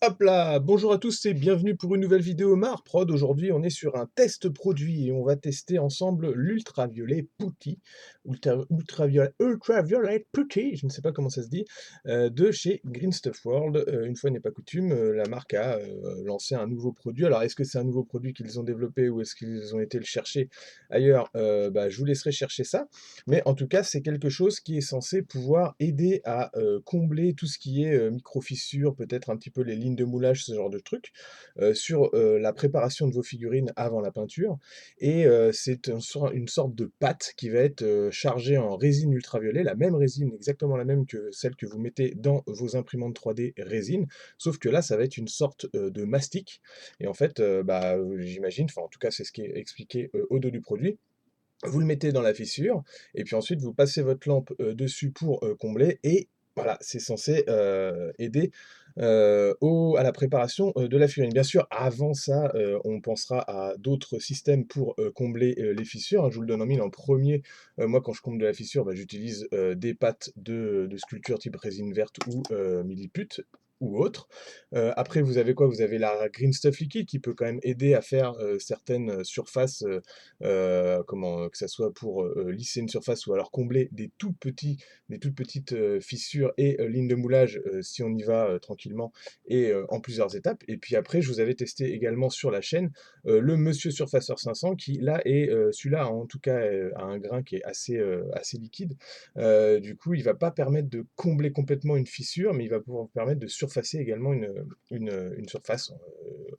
Hop là! Bonjour à tous et bienvenue pour une nouvelle vidéo Marprod. Aujourd'hui, on est sur un test produit et on va tester ensemble l'ultraviolet putty, ultraviolet putty, je ne sais pas comment ça se dit, de chez Green Stuff World. Une fois n'est pas coutume, la marque a lancé un nouveau produit. Alors, est-ce que c'est un nouveau produit qu'ils ont développé ou est-ce qu'ils ont été le chercher ailleurs? Je vous laisserai chercher ça. Mais en tout cas, c'est quelque chose qui est censé pouvoir aider à combler tout ce qui est micro-fissures, peut-être un petit peu les lignes de moulage, ce genre de trucs, sur la préparation de vos figurines avant la peinture. Et c'est une sorte de pâte qui va être chargée en résine ultraviolet, la même résine, exactement la même que celle que vous mettez dans vos imprimantes 3D résine, sauf que là, ça va être une sorte de mastic. Et en fait, j'imagine, enfin en tout cas, c'est ce qui est expliqué au dos du produit. Vous le mettez dans la fissure et puis ensuite vous passez votre lampe, dessus pour, combler et voilà, c'est censé, aider, à la préparation, de la figurine. Bien sûr, avant ça, on pensera à d'autres systèmes pour, combler, les fissures, hein. Je vous le donne en mille. En premier, moi quand je comble de la fissure, j'utilise, des pâtes de sculpture type résine verte ou, millipute ou autre. Après vous avez quoi? Vous avez la Green Stuff Liquide qui peut quand même aider à faire, certaines surfaces, que ça soit pour lisser une surface ou alors combler des toutes petites fissures et lignes de moulage si on y va tranquillement et en plusieurs étapes. Et puis après, je vous avais testé également sur la chaîne le Monsieur Surfaceur 500 qui là est, celui-là en tout cas a un grain qui est assez liquide. Du coup, il va pas permettre de combler complètement une fissure, mais il va pouvoir permettre de surfacer également une surface,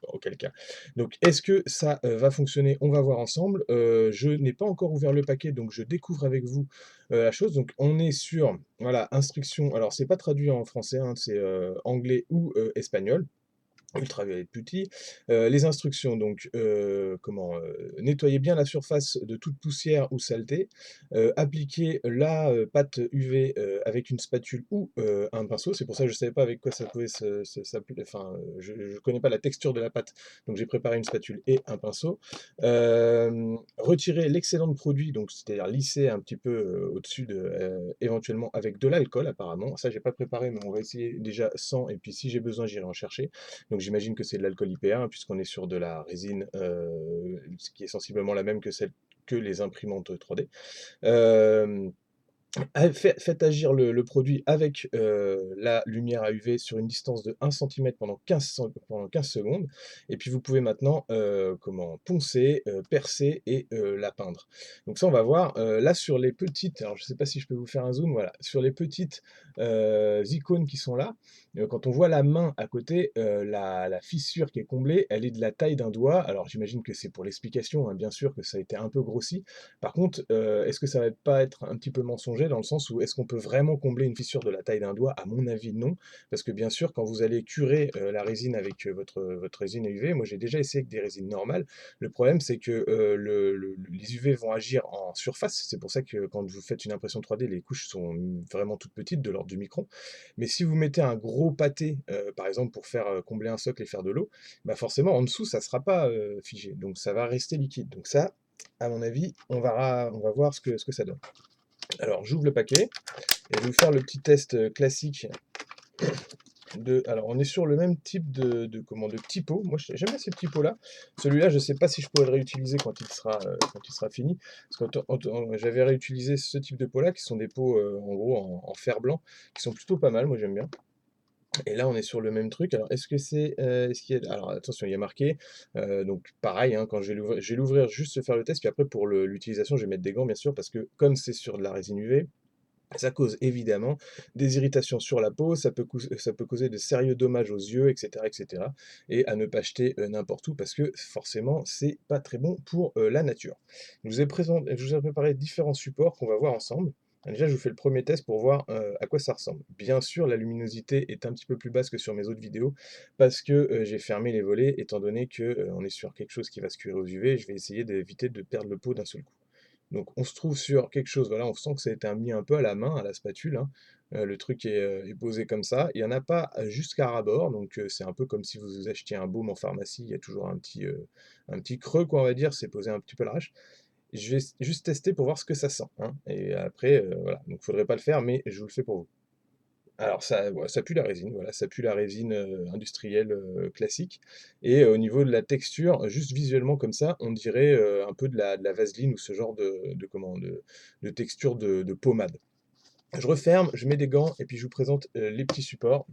auquel cas. Donc, est-ce que ça va fonctionner? On va voir ensemble. Je n'ai pas encore ouvert le paquet, donc je découvre avec vous la chose. Donc, on est sur, voilà, instruction. Alors, c'est pas traduit en français, hein, c'est anglais ou espagnol. Ultraviolet Putty. Les instructions, donc, nettoyer bien la surface de toute poussière ou saleté, appliquer la pâte UV avec une spatule ou un pinceau. C'est pour ça que je ne savais pas avec quoi ça pouvait s'appliquer. Enfin, je ne connais pas la texture de la pâte, donc j'ai préparé une spatule et un pinceau. Retirer l'excédent de produit, donc c'est-à-dire lisser un petit peu au-dessus éventuellement avec de l'alcool apparemment. Ça, j'ai pas préparé, mais on va essayer déjà sans, et puis si j'ai besoin, j'irai en chercher. Donc j'imagine que c'est de l'alcool IPA, hein, puisqu'on est sur de la résine, ce qui est sensiblement la même que celle que les imprimantes 3D. Hem Faites agir le produit avec, la lumière à UV sur une distance de 1 cm pendant 15 secondes et puis vous pouvez maintenant, poncer, percer et la peindre. Donc ça, on va voir, là sur les petites, alors je ne sais pas si je peux vous faire un zoom, voilà, sur les petites, icônes qui sont là, quand on voit la main à côté, la fissure qui est comblée, elle est de la taille d'un doigt. Alors j'imagine que c'est pour l'explication, hein, bien sûr que ça a été un peu grossi. Par contre, est-ce que ça va pas être un petit peu mensonger dans le sens où est-ce qu'on peut vraiment combler une fissure de la taille d'un doigt? À mon avis, non. Parce que bien sûr, quand vous allez curer, la résine avec, votre résine UV, moi j'ai déjà essayé avec des résines normales. Le problème, c'est que, les UV vont agir en surface. C'est pour ça que quand vous faites une impression 3D, les couches sont, vraiment toutes petites, de l'ordre du micron. Mais si vous mettez un gros pâté, par exemple pour faire, combler un socle et faire de l'eau, forcément en dessous ça sera pas, figé, donc ça va rester liquide. Donc ça, à mon avis, on va voir ce que ça donne. Alors, j'ouvre le paquet et je vais vous faire le petit test classique de. Alors, on est sur le même type de petits pots. Moi, j'aime bien ces petits pots-là. Celui-là, je ne sais pas si je pourrais le réutiliser quand il sera fini. Parce que j'avais réutilisé ce type de pots-là, qui sont des pots, en gros, en fer blanc, qui sont plutôt pas mal. Moi, j'aime bien. Et là, on est sur le même truc. Alors, est-ce qu'il y a alors attention, il y a marqué, donc pareil, hein, quand je vais l'ouvrir, juste faire le test, puis après pour l'utilisation, je vais mettre des gants, bien sûr, parce que comme c'est sur de la résine UV, ça cause évidemment des irritations sur la peau, ça peut causer de sérieux dommages aux yeux, et cetera, et cetera, et à ne pas jeter, n'importe où parce que forcément, c'est pas très bon pour, la nature. Je vous ai préparé différents supports qu'on va voir ensemble. Déjà, je vous fais le premier test pour voir, à quoi ça ressemble. Bien sûr, la luminosité est un petit peu plus basse que sur mes autres vidéos parce que, j'ai fermé les volets étant donné que, on est sur quelque chose qui va se cuire aux UV, je vais essayer d'éviter de perdre le pot d'un seul coup. Donc on se trouve sur quelque chose, voilà, on sent que ça a été mis un peu à la main, à la spatule, hein. Le truc est posé comme ça. Il y en a pas jusqu'à ras-bord, donc c'est un peu comme si vous achetiez un baume en pharmacie, il y a toujours un petit creux, quoi, on va dire, c'est posé un petit peu à l'arrache. Je vais juste tester pour voir ce que ça sent, hein, et après, voilà, donc faudrait pas le faire, mais je vous le fais pour vous. Alors ça, ouais, ça pue la résine, voilà, ça pue la résine, industrielle, classique et au niveau de la texture, juste visuellement comme ça, on dirait, un peu de la vaseline ou ce genre de comment? De texture de pommade. Je referme, je mets des gants et puis je vous présente, les petits supports.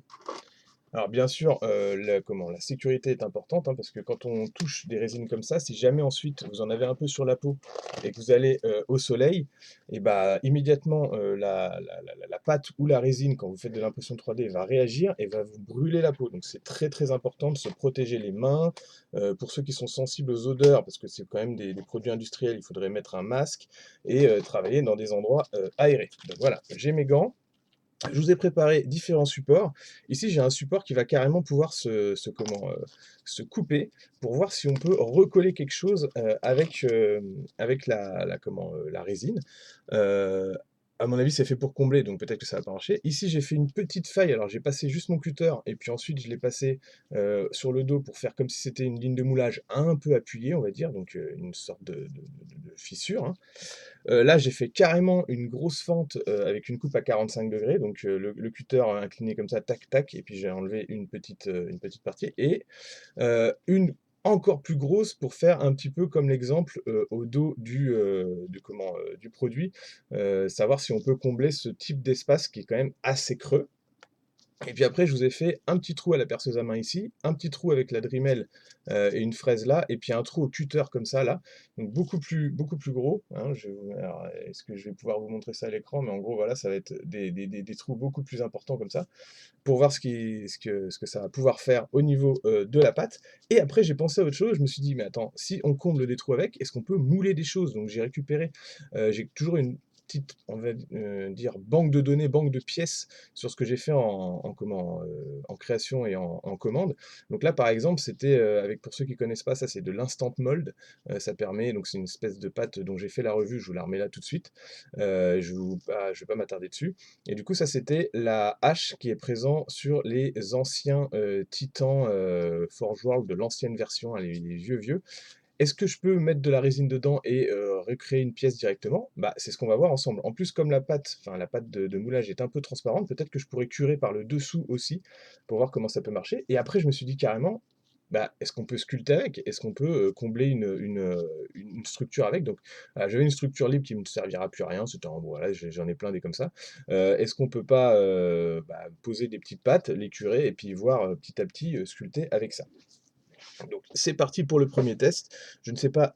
Alors bien sûr, la sécurité est importante, hein, parce que quand on touche des résines comme ça, si jamais ensuite vous en avez un peu sur la peau et que vous allez, au soleil et bah, immédiatement, la pâte ou la résine, quand vous faites de l'impression 3D, va réagir et va vous brûler la peau. Donc c'est très, très important de se protéger les mains. Pour ceux qui sont sensibles aux odeurs, parce que c'est quand même des produits industriels, il faudrait mettre un masque et travailler dans des endroits, aérés. Donc voilà, j'ai mes gants. Je vous ai préparé différents supports. Ici, j'ai un support qui va carrément pouvoir se couper pour voir si on peut recoller quelque chose, avec la résine. Heu, à mon avis, c'est fait pour combler, donc peut-être que ça va pas marcher. Ici, j'ai fait une petite faille, alors j'ai passé juste mon cutter et puis ensuite je l'ai passé, sur le dos pour faire comme si c'était une ligne de moulage un peu appuyée, on va dire, donc une sorte de fissure, hein. Là, j'ai fait carrément une grosse fente, avec une coupe à 45°, donc le cutter incliné comme ça, tac, tac et puis j'ai enlevé une petite partie et une encore plus grosse pour faire un petit peu comme l'exemple, au dos du produit, savoir si on peut combler ce type d'espace qui est quand même assez creux. Et puis après, je vous ai fait un petit trou à la perceuse à main ici, un petit trou avec la Dremel, et une fraise là, et puis un trou au cutter comme ça là, donc beaucoup plus gros, hein. Alors, est-ce que je vais pouvoir vous montrer ça à l'écran? Mais en gros, voilà, ça va être des trous beaucoup plus importants comme ça, pour voir ce que ça va pouvoir faire au niveau, de la pâte. Et après, j'ai pensé à autre chose, je me suis dit: «Mais attends, si on comble des trous avec, est-ce qu'on peut mouler des choses?» Donc j'ai récupéré, j'ai toujours une petite, on va dire, banque de données, banque de pièces sur ce que j'ai fait en création et en commande. Donc là, par exemple, c'était, avec pour ceux qui connaissent pas, ça c'est de l'instant mold. Ça permet donc c'est une espèce de pâte dont j'ai fait la revue, je vous la remets là tout de suite. Je vais pas m'attarder dessus. Et du coup, ça c'était la hache qui est présent sur les anciens, Titan, Forge World de l'ancienne version, hein, les vieux. Est-ce que je peux mettre de la résine dedans et recréer une pièce directement? Bah, c'est ce qu'on va voir ensemble. En plus, comme la pâte de moulage est un peu transparente, peut-être que je pourrais curer par le dessous aussi, pour voir comment ça peut marcher. Et après, je me suis dit carrément, bah, est-ce qu'on peut sculpter avec? Est-ce qu'on peut, combler une structure avec? Donc, j'avais une structure libre qui me servira plus à rien, c'était en voilà, j'en ai plein des comme ça. Est-ce qu'on peut pas, bah, poser des petites pattes, les curer et puis voir, petit à petit, sculpter avec ça? Donc c'est parti pour le premier test. Je ne sais pas,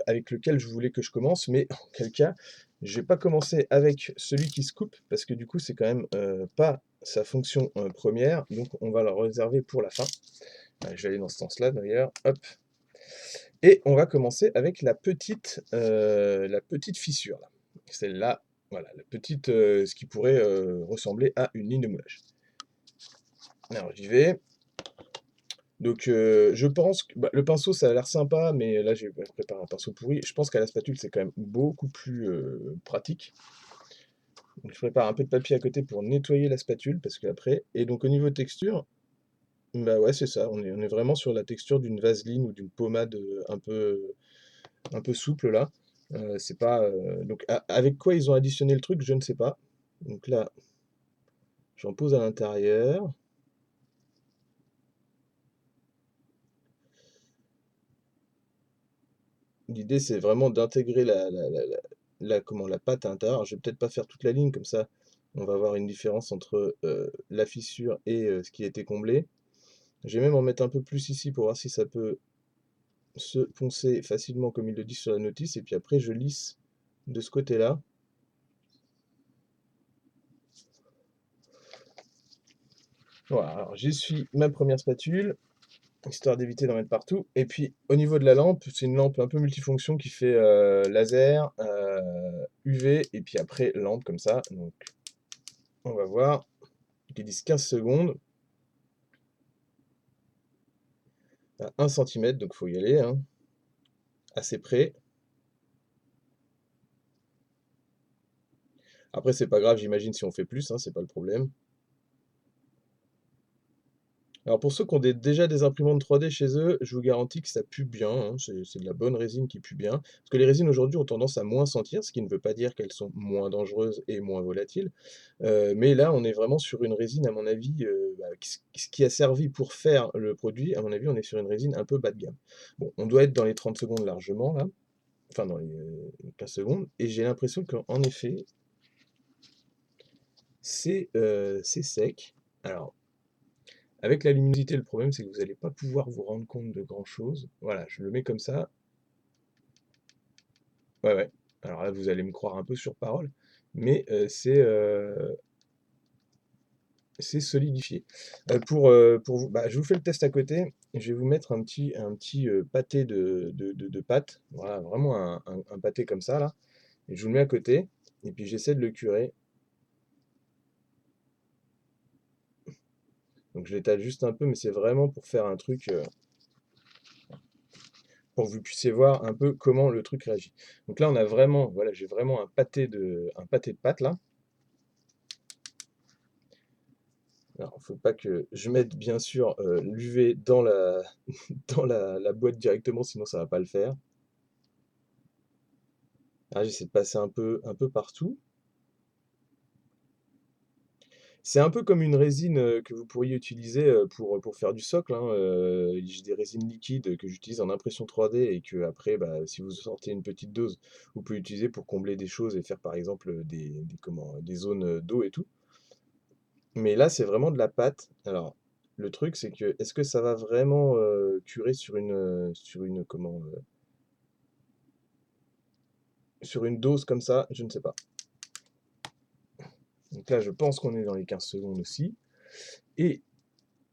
avec lequel je voulais que je commence, mais en quel cas, je vais pas commencer avec celui qui se coupe parce que du coup, c'est quand même, pas sa fonction, 1re, donc on va le réserver pour la fin. Je vais aller dans ce sens-là d'ailleurs, hop, et on va commencer avec la petite fissure là. Celle-là, voilà, la petite, ce qui pourrait, ressembler à une ligne de moulage. Alors j'y vais. Donc, je pense que bah, le pinceau, ça a l'air sympa, mais là, j'ai préparé un pinceau pourri. Je pense qu'à la spatule, c'est quand même beaucoup plus, pratique. Donc je prépare un peu de papier à côté pour nettoyer la spatule, parce qu'après et donc au niveau texture, bah, ouais, c'est ça, on est vraiment sur la texture d'une vaseline ou d'une pommade, un peu souple là. C'est pas, donc avec quoi ils ont additionné le truc, je ne sais pas. Donc là, j'en pose à l'intérieur. L'idée, c'est vraiment d'intégrer la pâte à l'intérieur. Je vais peut-être pas faire toute la ligne, comme ça, on va avoir une différence entre, la fissure et ce qui a été comblé. Je vais même en mettre un peu plus ici pour voir si ça peut se poncer facilement comme ils le disent sur la notice et puis après je lisse de ce côté-là. Voilà, alors j'essuie ma première spatule, histoire d'éviter d'en mettre partout et puis au niveau de la lampe, c'est une lampe un peu multifonction qui fait, laser, UV et puis après lampe comme ça, donc on va voir. Ils disent 15 secondes à 1 centimètre, donc faut y aller, hein, assez près. Après, c'est pas grave, j'imagine si on fait plus, hein, c'est pas le problème. Alors pour ceux qui ont déjà des imprimantes 3D chez eux, je vous garantis que ça pue bien, hein, c'est de la bonne résine qui pue bien. Parce que les résines aujourd'hui ont tendance à moins sentir, ce qui ne veut pas dire qu'elles sont moins dangereuses et moins volatiles. Mais là, on est vraiment sur une résine, à mon avis, bah, ce qui a servi pour faire le produit, à mon avis, on est sur une résine un peu bas de gamme. Bon, on doit être dans les 30 secondes largement là, enfin dans les 15 secondes, et j'ai l'impression qu'en effet, c'est sec. Alors, avec la luminosité, le problème, c'est que vous allez pas pouvoir vous rendre compte de grand-chose. Voilà, je le mets comme ça. Ouais, ouais. Alors là, vous allez me croire un peu sur parole, mais c'est solidifié. Pour vous, bah, je vous fais le test à côté. Je vais vous mettre un petit pâté de pâte. Voilà, vraiment un pâté comme ça, là. Et je vous le mets à côté. Et puis j'essaie de le curer. Donc je l'étale juste un peu, mais c'est vraiment pour faire un truc, pour que vous puissiez voir un peu comment le truc réagit. Donc là, on a vraiment, voilà, j'ai vraiment un pâté de pâte là. Alors, il ne faut pas que je mette bien sûr l'UV dans la, dans la boîte directement, sinon ça va pas le faire. Ah, j'essaie de passer un peu partout. C'est un peu comme une résine que vous pourriez utiliser pour faire du socle, hein. J'ai des résines liquides que j'utilise en impression 3D et que après, bah, si vous sortez une petite dose, vous pouvez utiliser pour combler des choses et faire par exemple des zones d'eau et tout. Mais là, c'est vraiment de la pâte. Alors, le truc, c'est que est-ce que ça va vraiment curer sur une dose comme ça? Je ne sais pas. Donc là, je pense qu'on est dans les 15 secondes aussi. Et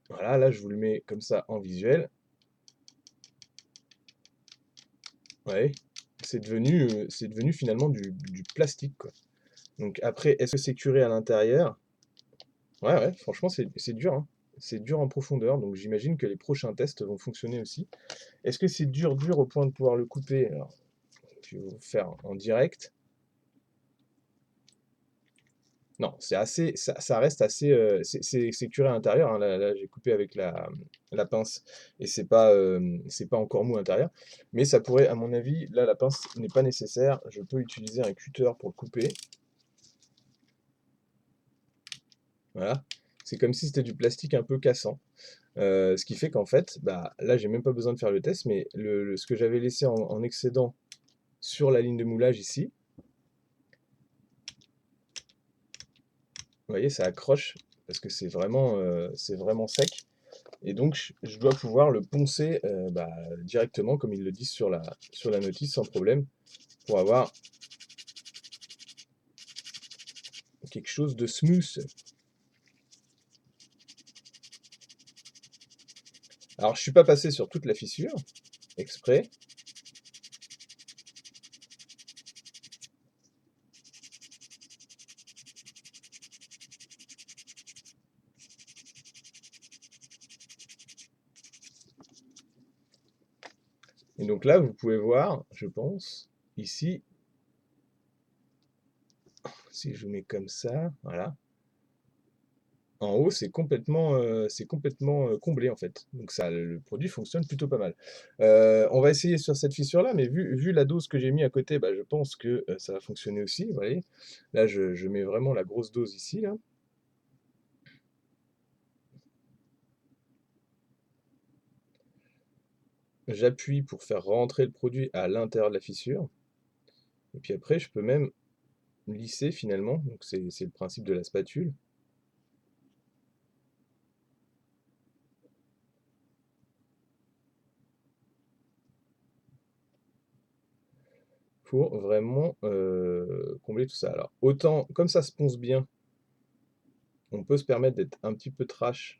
voilà, là, je vous le mets comme ça en visuel. Ouais, c'est devenu finalement du plastique, quoi. Donc après, est-ce que c'est curé à l'intérieur? Ouais, ouais, franchement, c'est dur, hein. C'est dur en profondeur, donc j'imagine que les prochains tests vont fonctionner aussi. Est-ce que c'est dur, dur au point de pouvoir le couper? Alors, je vais vous faire en direct. Non, ça reste assez, c'est curé à l'intérieur, hein. Là, j'ai coupé avec la pince et c'est pas encore mou à l'intérieur. Mais ça pourrait, à mon avis, là, la pince n'est pas nécessaire. Je peux utiliser un cutter pour le couper. Voilà. C'est comme si c'était du plastique un peu cassant. Ce qui fait qu'en fait, bah, là, j'ai même pas besoin de faire le test, mais ce que j'avais laissé en excédent sur la ligne de moulage ici, vous voyez, ça accroche parce que c'est vraiment sec. Et donc, je dois pouvoir le poncer bah, directement, comme ils le disent sur la notice, sans problème, pour avoir quelque chose de smooth. Alors, je suis pas passé sur toute la fissure, exprès. Et donc là, vous pouvez voir, je pense, ici, si je vous mets comme ça, voilà. En haut, c'est complètement comblé en fait. Donc ça, le produit fonctionne plutôt pas mal. On va essayer sur cette fissure-là, mais vu la dose que j'ai mis à côté, bah, je pense que ça va fonctionner aussi. Vous voyez, là, je mets vraiment la grosse dose ici, là. J'appuie pour faire rentrer le produit à l'intérieur de la fissure. Et puis après, je peux même lisser finalement. Donc c'est le principe de la spatule. Pour vraiment combler tout ça. Alors, autant, comme ça se ponce bien, on peut se permettre d'être un petit peu trash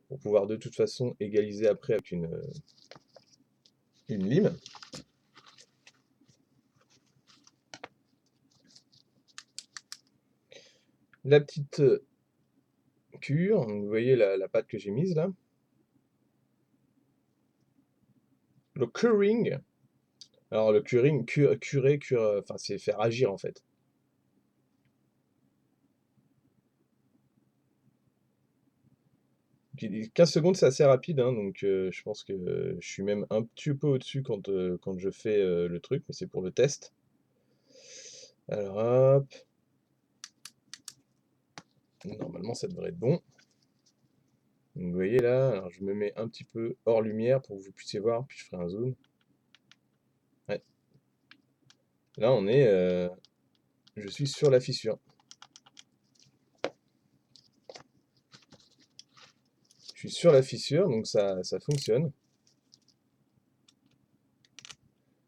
pour pouvoir de toute façon égaliser après avec une lime. La petite cure, vous voyez la pâte que j'ai mise là. Le curing, alors le curing, curer, enfin c'est faire agir en fait. Donc 15 secondes, c'est assez rapide, hein, donc je pense que je suis même un petit peu au-dessus quand je fais, le truc, mais c'est pour le test. Alors hop, normalement ça devrait être bon. Donc vous voyez là, alors je me mets un petit peu hors lumière pour que vous puissiez voir, puis je ferai un zoom. Ouais, là je suis sur la fissure. Je suis sur la fissure, donc ça fonctionne.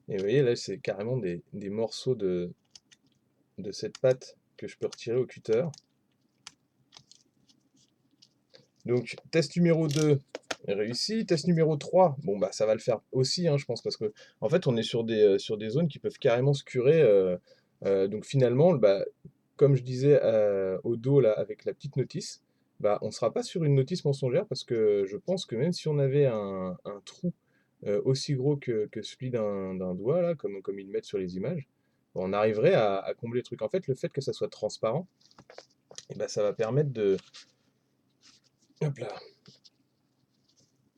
Et vous voyez là, c'est carrément des morceaux de cette pâte que je peux retirer au cutter. Donc, test numéro 2 réussi. Test numéro 3, bon, bah, ça va le faire aussi, hein, je pense, parce que en fait, on est sur des zones qui peuvent carrément se curer. Donc, finalement, bah, comme je disais au dos, là, avec la petite notice, bah, on ne sera pas sur une notice mensongère parce que je pense que même si on avait un trou aussi gros que celui d'un doigt, là, comme ils le mettent sur les images, on arriverait à combler le truc. En fait, le fait que ça soit transparent, et bah, ça va permettre hop là,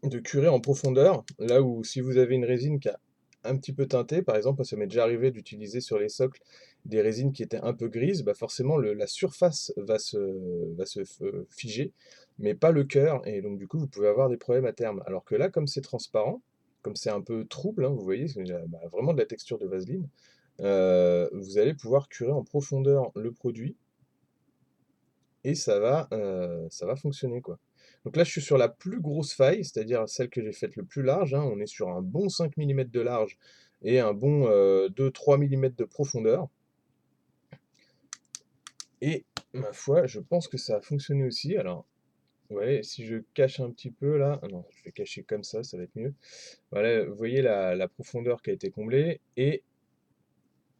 de curer en profondeur, là où si vous avez une résine qui a un petit peu teinté, par exemple, ça m'est déjà arrivé d'utiliser sur les socles des résines qui étaient un peu grises, bah forcément la surface va se figer, mais pas le cœur, et donc du coup vous pouvez avoir des problèmes à terme. Alors que là, comme c'est transparent, comme c'est un peu trouble, hein, vous voyez, c'est bah, vraiment de la texture de vaseline, vous allez pouvoir curer en profondeur le produit, et ça va fonctionner, quoi. Donc là, je suis sur la plus grosse faille, c'est-à-dire celle que j'ai faite le plus large, hein. On est sur un bon 5 millimètres de large et un bon 2-3 millimètres de profondeur. Et ma foi, je pense que ça a fonctionné aussi. Alors, ouais, si je cache un petit peu là, ah non, je vais cacher comme ça va être mieux. Voilà, vous voyez la profondeur qui a été comblée et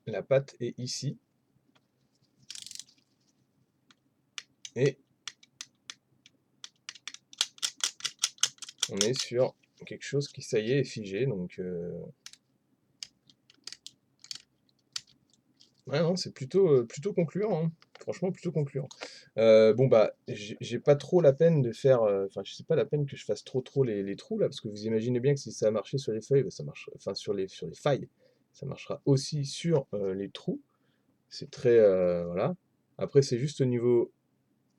la pâte est ici. Et on est sur quelque chose qui, ça y est figé. Donc, ouais, non, c'est plutôt concluant, hein. Franchement, plutôt concluant. Bon, bah, j'ai pas trop la peine de faire, enfin, c'est pas la peine que je fasse trop les trous là, parce que vous imaginez bien que si ça a marché sur les feuilles, bah, ça marche, enfin sur les failles, ça marchera aussi sur les trous. C'est très, voilà. Après, c'est juste au niveau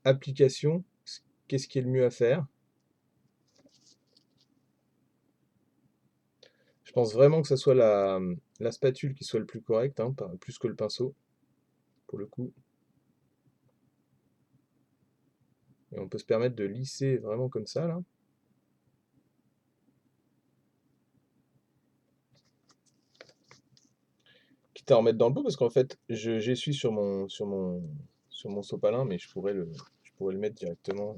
application, qu'est-ce qui est le mieux à faire? Je pense vraiment que ça soit la spatule qui soit le plus correct, hein, plus que le pinceau, pour le coup. Et on peut se permettre de lisser vraiment comme ça, là. Quitte à en mettre dans le pot, parce qu'en fait, j'essuie sur mon sopalin, mais je pourrais le mettre directement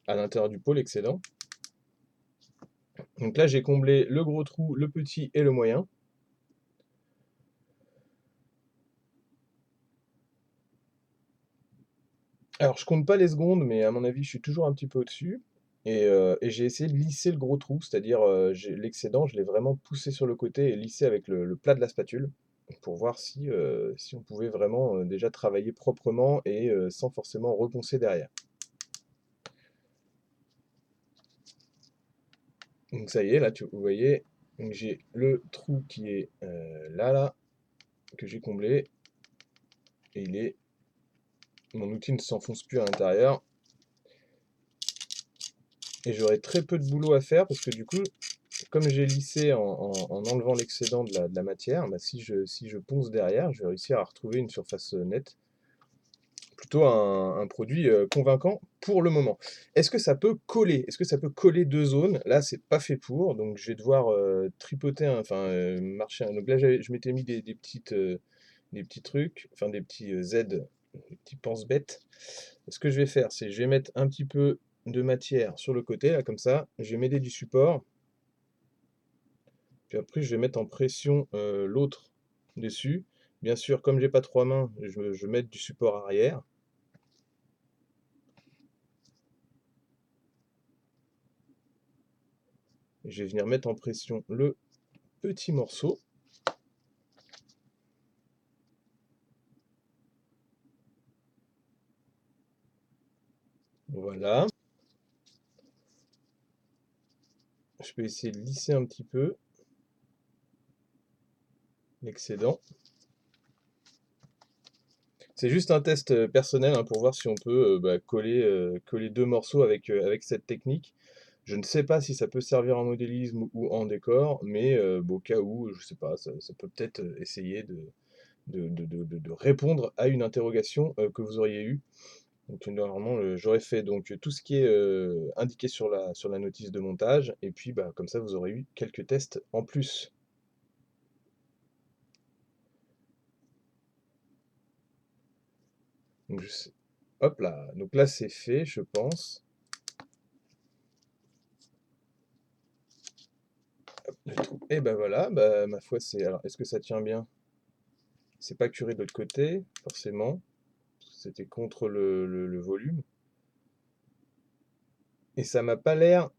à l'intérieur du pot, l'excédent. Donc là, j'ai comblé le gros trou, le petit et le moyen. Alors, je compte pas les secondes, mais à mon avis, je suis toujours un petit peu au-dessus. Et j'ai essayé de lisser le gros trou, c'est-à-dire l'excédent, je l'ai vraiment poussé sur le côté et lissé avec le plat de la spatule, pour voir si on pouvait vraiment déjà travailler proprement et sans forcément reponcer derrière. Donc ça y est, là, vous voyez, donc j'ai le trou qui est là, que j'ai comblé, et mon outil ne s'enfonce plus à l'intérieur, et j'aurai très peu de boulot à faire, parce que du coup, comme j'ai lissé en enlevant l'excédent de la matière, bah, si je ponce derrière, je vais réussir à retrouver une surface nette. Plutôt un produit convaincant pour le moment. Est-ce que ça peut coller? Est-ce que ça peut coller deux zones? Là, c'est pas fait pour, donc je vais devoir tripoter, enfin marcher. Donc là, je m'étais mis des petits trucs, enfin des petits Z, des petits pense-bêtes. Ce que je vais faire, c'est je vais mettre un petit peu de matière sur le côté, là, comme ça. Je vais m'aider du support. Puis après, je vais mettre en pression l'autre dessus. Bien sûr, comme j'ai pas trois mains, je vais mettre du support arrière. Je vais venir mettre en pression le petit morceau. Voilà. je peux essayer de lisser un petit peu l'excédent. C'est juste un test personnel, hein, pour voir si on peut coller deux morceaux avec cette technique. Je ne sais pas si ça peut servir en modélisme ou en décor, mais au cas où, je sais pas, ça peut peut-être essayer de répondre à une interrogation que vous auriez eue. Donc normalement, j'aurais fait donc tout ce qui est indiqué sur la notice de montage, et puis bah, comme ça, vous aurez eu quelques tests en plus. Donc, hop là, donc là c'est fait, je pense. Le trou. Et ben voilà, bah, ma foi, c'est. Alors, est-ce que ça tient bien? C'est pas curé de l'autre côté, forcément. C'était contre le volume. Et ça m'a pas l'air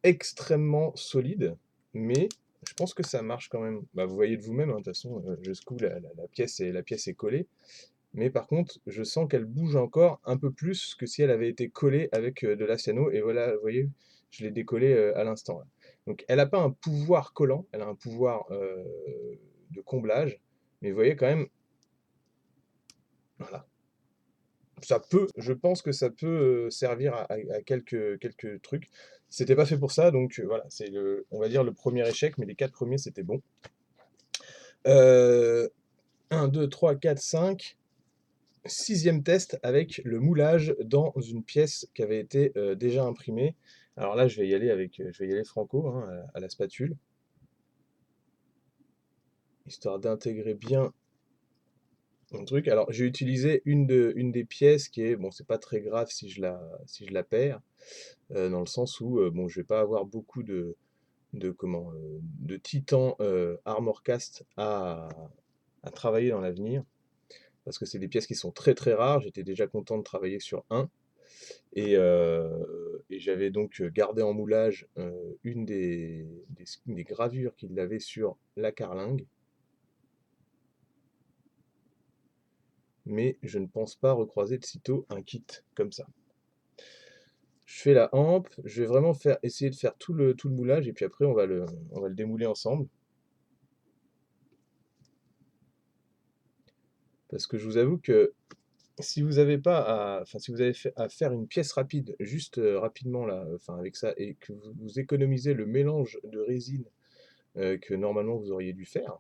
extrêmement solide, mais je pense que ça marche quand même. Bah, vous voyez de vous-même, hein, de toute façon, jusqu'où la pièce est collée. Mais par contre, je sens qu'elle bouge encore un peu plus que si elle avait été collée avec de l'acéano. Et voilà, vous voyez, je l'ai décollée à l'instant, là. Donc elle n'a pas un pouvoir collant, elle a un pouvoir de comblage. Mais vous voyez quand même, voilà. Ça peut, je pense que ça peut servir à quelques trucs. C'était pas fait pour ça, donc voilà, c'est on va dire le premier échec, mais les quatre premiers c'était bon. 1, 2, 3, 4, 5. Sixième test avec le moulage dans une pièce qui avait été déjà imprimée. Alors là, je vais y aller je vais y aller franco, hein, à la spatule, histoire d'intégrer bien mon truc. Alors j'ai utilisé une des pièces qui est, bon, c'est pas très grave si je la perds, dans le sens où bon, je vais pas avoir beaucoup de titan armor cast à travailler dans l'avenir, parce que c'est des pièces qui sont très très rares. J'étais déjà content de travailler sur un. Et j'avais donc gardé en moulage une des gravures qu'il avait sur la carlingue, mais je ne pense pas recroiser de sitôt un kit comme ça. Je fais la hampe, je vais vraiment essayer de faire tout le moulage, et puis après on va le démouler ensemble. Parce que je vous avoue que si vous avez pas enfin, si vous avez à faire une pièce rapide, juste rapidement là, enfin avec ça, et que vous économisez le mélange de résine que normalement vous auriez dû faire,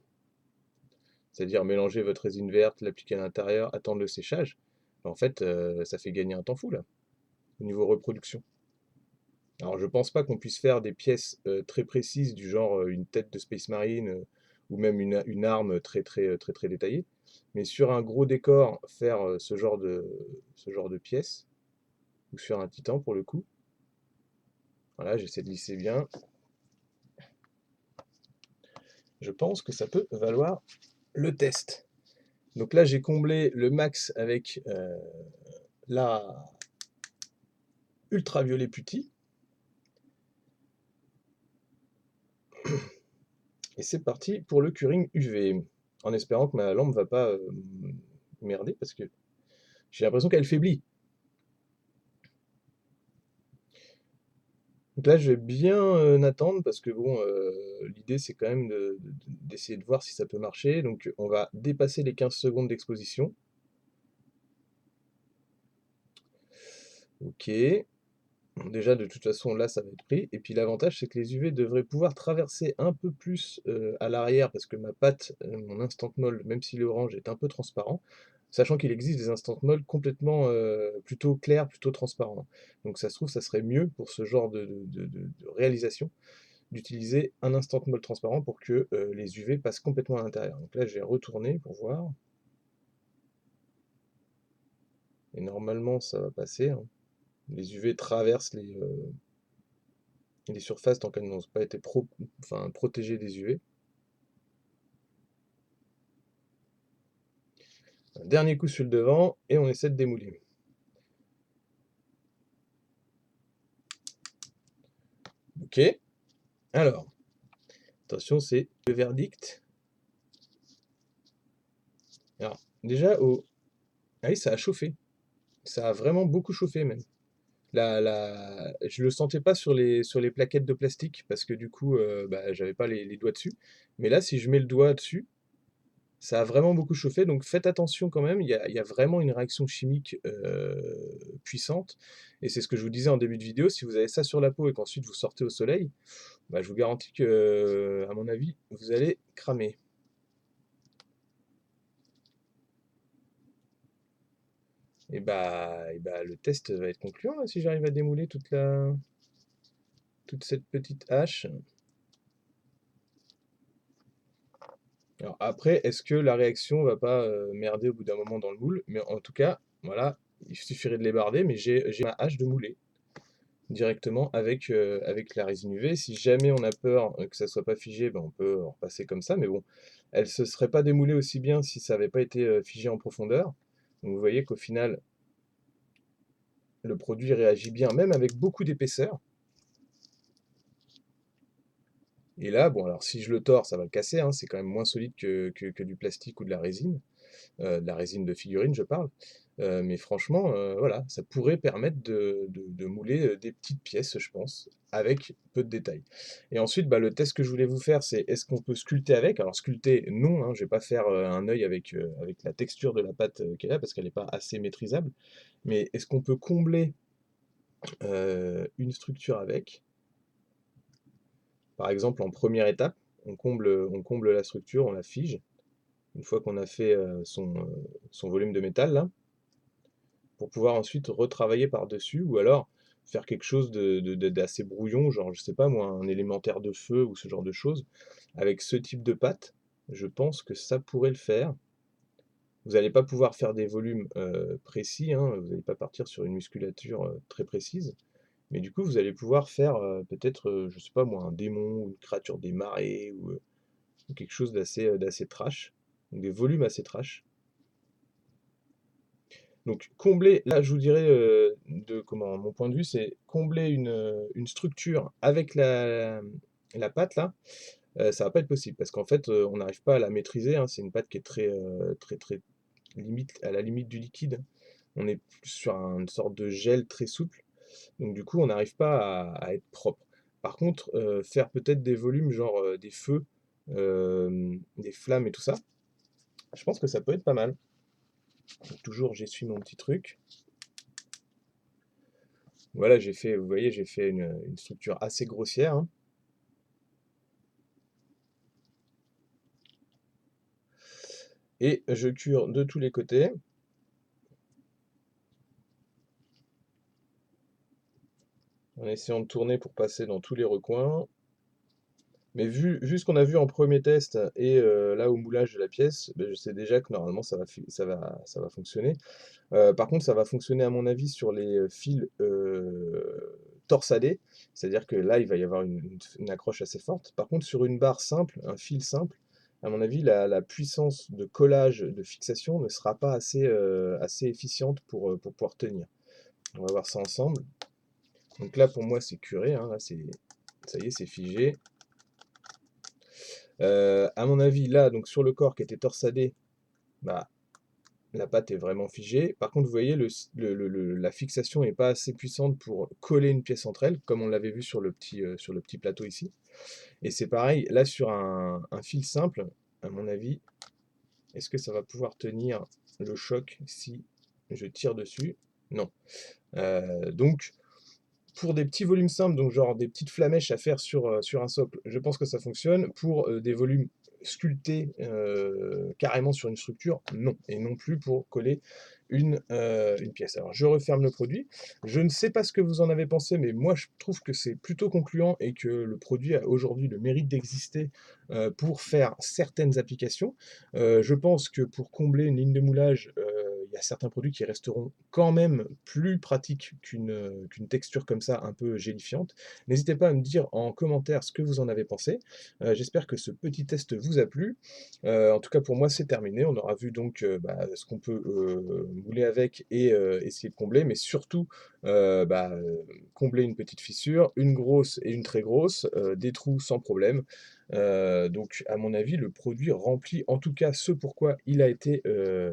c'est-à-dire mélanger votre résine verte, l'appliquer à l'intérieur, attendre le séchage, en fait, ça fait gagner un temps fou là, au niveau reproduction. Alors je pense pas qu'on puisse faire des pièces très précises du genre une tête de Space Marine ou même une arme très détaillée, mais sur un gros décor, faire ce genre de pièces, ou sur un titan pour le coup. Voilà, j'essaie de lisser bien. Je pense que ça peut valoir le test. Donc là, j'ai comblé le max avec la ultraviolet putty. Et c'est parti pour le curing UV. En espérant que ma lampe va pas merder, parce que j'ai l'impression qu'elle faiblit. Donc là, je vais bien attendre, parce que bon, l'idée c'est quand même d'essayer de voir si ça peut marcher. Donc on va dépasser les 15 secondes d'exposition. Ok. Bon, déjà, de toute façon, là, ça va être pris. Et puis l'avantage, c'est que les UV devraient pouvoir traverser un peu plus à l'arrière, parce que ma pâte, mon instant mold, même si l'orange est un peu transparent, sachant qu'il existe des instant mold complètement plutôt clairs, plutôt transparents. Donc ça se trouve, ça serait mieux pour ce genre de réalisation d'utiliser un instant mold transparent pour que les UV passent complètement à l'intérieur. Donc là, je vais retourner pour voir. Et normalement, ça va passer, hein. Les UV traversent les surfaces tant qu'elles n'ont pas été enfin, protégées des UV. Un dernier coup sur le devant et on essaie de démouler. Ok, alors, attention, c'est le verdict. Alors, déjà, ah oui, ça a chauffé. Ça a vraiment beaucoup chauffé même. je le sentais pas sur les plaquettes de plastique parce que du coup, bah, j'avais pas les doigts dessus. Mais là, si je mets le doigt dessus, ça a vraiment beaucoup chauffé, donc faites attention quand même. Il y a vraiment une réaction chimique, puissante et c'est ce que je vous disais en début de vidéo, si vous avez ça sur la peau et qu'ensuite vous sortez au soleil, bah, je vous garantis que, à mon avis, vous allez cramer. Et bah, le test va être concluant là, si j'arrive à démouler toute cette petite hache. Alors après, est-ce que la réaction va pas, merder au bout d'un moment dans le moule? Mais en tout cas, voilà, il suffirait de lébarder, mais j'ai ma hache de mouler directement avec la résine UV. Si jamais on a peur, que ça soit pas figé, ben, on peut en repasser comme ça, mais bon, elle se serait pas démoulée aussi bien si ça avait pas été, figé en profondeur. Donc vous voyez qu'au final, le produit réagit bien, même avec beaucoup d'épaisseur. Et là, bon, alors si je le tords, ça va le casser, hein, c'est quand même moins solide que du plastique ou de la résine de figurine, je parle. Mais franchement, voilà, ça pourrait permettre de mouler des petites pièces, je pense, avec peu de détails. Et ensuite, bah, le test que je voulais vous faire, c'est est-ce qu'on peut sculpter avec? Alors sculpter, non, hein, je vais pas faire un œil avec la texture de la pâte qu'il y a, parce qu'elle n'est pas assez maîtrisable. Mais est-ce qu'on peut combler une structure avec? Par exemple, en première étape, on comble la structure, on la fige. Une fois qu'on a fait son volume de métal, là, pour pouvoir ensuite retravailler par-dessus, ou alors faire quelque chose d'assez brouillon, genre, je sais pas moi, un élémentaire de feu ou ce genre de choses. Avec ce type de pâte, je pense que ça pourrait le faire. Vous n'allez pas pouvoir faire des volumes précis, hein, vous n'allez pas partir sur une musculature très précise, mais du coup, vous allez pouvoir faire peut-être, je sais pas moi, un démon, ou une créature des marais, ou quelque chose d'assez trash, donc des volumes assez trash. Donc combler, là je vous dirais, de comment mon point de vue, c'est combler une structure avec la pâte là, ça va pas être possible parce qu'en fait, on n'arrive pas à la maîtriser, hein. C'est une pâte qui est très, très, très limite à la limite du liquide. On est plus sur une sorte de gel très souple, donc du coup on n'arrive pas à être propre. Par contre, faire peut-être des volumes genre, des feux, des flammes et tout ça, je pense que ça peut être pas mal. Donc toujours j'essuie mon petit truc. Voilà, vous voyez, j'ai fait une structure assez grossière, hein. Et je cure de tous les côtés, en essayant de tourner pour passer dans tous les recoins. Mais vu ce qu'on a vu en premier test et là au moulage de la pièce, ben, je sais déjà que normalement ça va fonctionner. Par contre, ça va fonctionner à mon avis sur les fils torsadés, c'est-à-dire que là, il va y avoir une accroche assez forte. Par contre, sur une barre simple, un fil simple, à mon avis, la puissance de collage, de fixation ne sera pas assez efficiente pour pouvoir tenir. On va voir ça ensemble. Donc là, pour moi, c'est curé, hein, là, ça y est, c'est figé. À mon avis, là, donc sur le corps qui était torsadé, bah, la pâte est vraiment figée. Par contre, vous voyez, la fixation n'est pas assez puissante pour coller une pièce entre elles, comme on l'avait vu sur le petit plateau ici. Et c'est pareil, là, sur un fil simple, à mon avis, est-ce que ça va pouvoir tenir le choc si je tire dessus? Non. Donc, pour des petits volumes simples, donc genre des petites flamèches à faire sur un socle, je pense que ça fonctionne. Pour des volumes sculptés carrément sur une structure, non. Et non plus pour coller une pièce. Alors je referme le produit. Je ne sais pas ce que vous en avez pensé, mais moi je trouve que c'est plutôt concluant et que le produit a aujourd'hui le mérite d'exister pour faire certaines applications. Je pense que pour combler une ligne de moulage, il y a certains produits qui resteront quand même plus pratiques qu'une texture comme ça un peu gélifiante. N'hésitez pas à me dire en commentaire ce que vous en avez pensé. J'espère que ce petit test vous a plu. En tout cas pour moi c'est terminé. On aura vu donc bah, ce qu'on peut mouler avec et essayer de combler, mais surtout combler une petite fissure, une grosse et une très grosse, des trous sans problème. Donc à mon avis, le produit remplit en tout cas ce pourquoi il a été,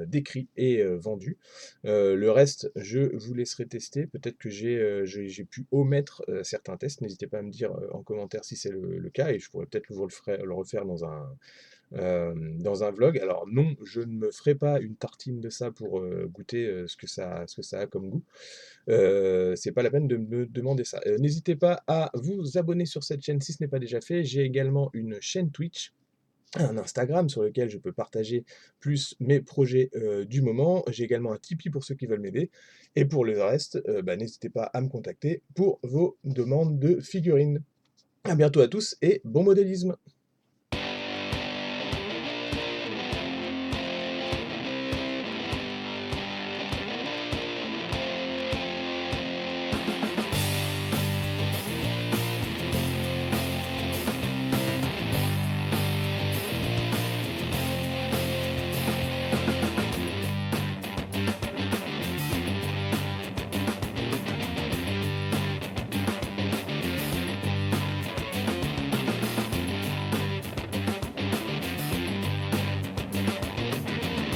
décrit et vendu. Le reste, je vous laisserai tester. Peut-être que j'ai pu omettre, certains tests. N'hésitez pas à me dire, en commentaire si c'est le cas et je pourrais peut-être le refaire dans un vlog. Alors non, je ne me ferai pas une tartine de ça pour, goûter, ce que ça a comme goût. C'est pas la peine de me demander ça. N'hésitez pas à vous abonner sur cette chaîne si ce n'est pas déjà fait. J'ai également une chaîne Twitch, un Instagram sur lequel je peux partager plus mes projets, du moment. J'ai également un Tipeee pour ceux qui veulent m'aider et pour le reste, bah, n'hésitez pas à me contacter pour vos demandes de figurines. À bientôt à tous et bon modélisme!